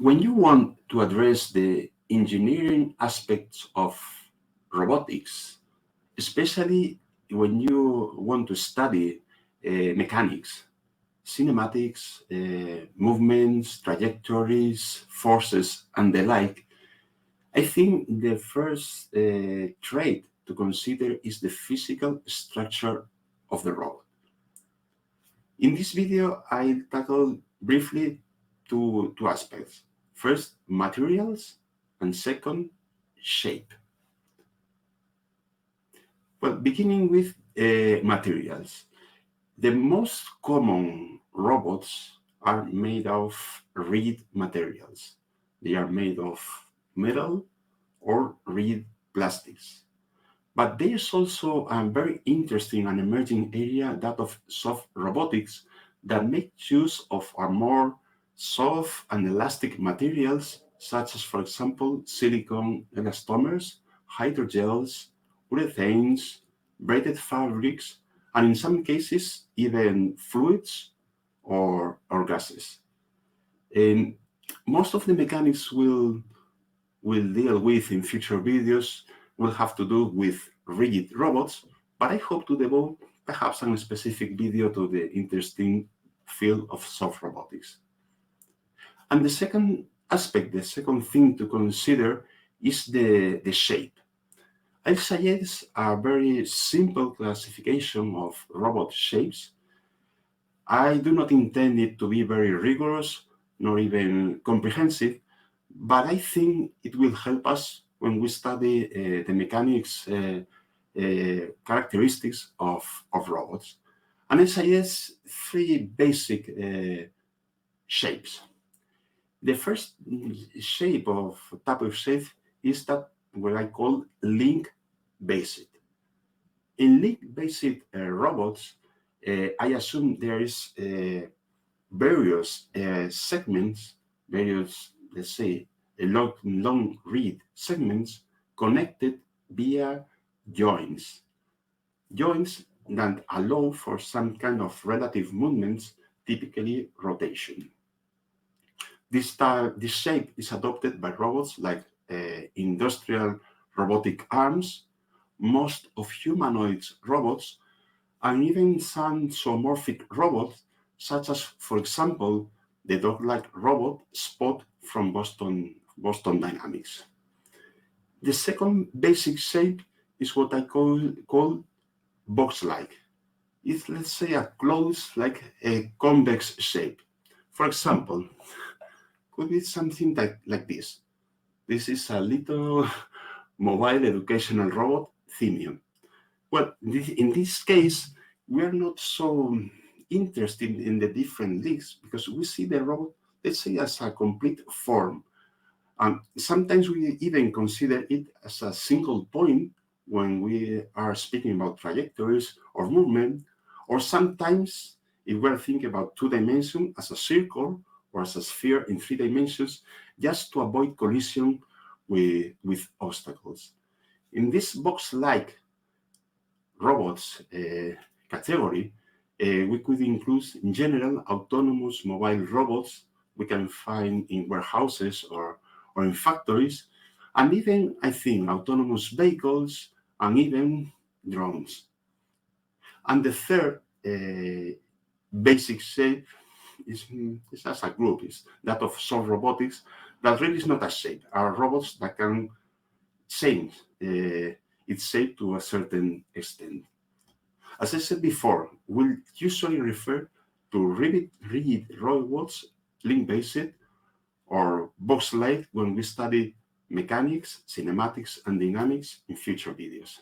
When you want to address the engineering aspects of robotics, especially when you want to study mechanics, cinematics, movements, trajectories, forces, and the like, I think the first trait to consider is the physical structure of the robot. In this video, I'll tackle briefly two aspects. First, materials, and second, shape. Well, beginning with materials. The most common robots are made of rigid materials. They are made of metal or rigid plastics. But there's also a very interesting and emerging area, that of soft robotics, that makes use of a more soft and elastic materials, such as, for example, silicone elastomers, hydrogels, urethanes, braided fabrics, and in some cases, even fluids or gases. And most of the mechanics we'll deal with in future videos will have to do with rigid robots, but I hope to devote perhaps a specific video to the interesting field of soft robotics. And the second aspect, the second thing to consider is the shape. I suggest a very simple classification of robot shapes. I do not intend it to be very rigorous nor even comprehensive, but I think it will help us when we study the mechanics characteristics of robots. And I suggest three basic shapes. The first type of shape is that what I call link-based. In link-based robots, I assume there is various segments, let's say, long reed segments connected via joints that allow for some kind of relative movements, typically rotation. This shape is adopted by robots like industrial robotic arms, most of humanoid robots, and even some zoomorphic robots, such as, for example, the dog-like robot Spot from Boston Dynamics. The second basic shape is what I call box-like. It's, let's say, a close, like a convex shape. For example, could be something like this. This is a little mobile educational robot, Themium. Well, in this case, we are not so interested in the different links because we see the robot, let's say, as a complete form. Sometimes we even consider it as a single point when we are speaking about trajectories or movement, or sometimes if we're thinking about 2 dimensions, as a circle or as a sphere in 3 dimensions, just to avoid collision with obstacles. In this box-like robots category, we could include, in general, autonomous mobile robots we can find in warehouses or in factories, and even, I think, autonomous vehicles and even drones. And the third basic shape is as a group, is that of soft robotics, that really is not a shape, are robots that can change its shape to a certain extent. As I said before, we'll usually refer to rigid robots, link-based, or box-like when we study mechanics, cinematics, and dynamics in future videos.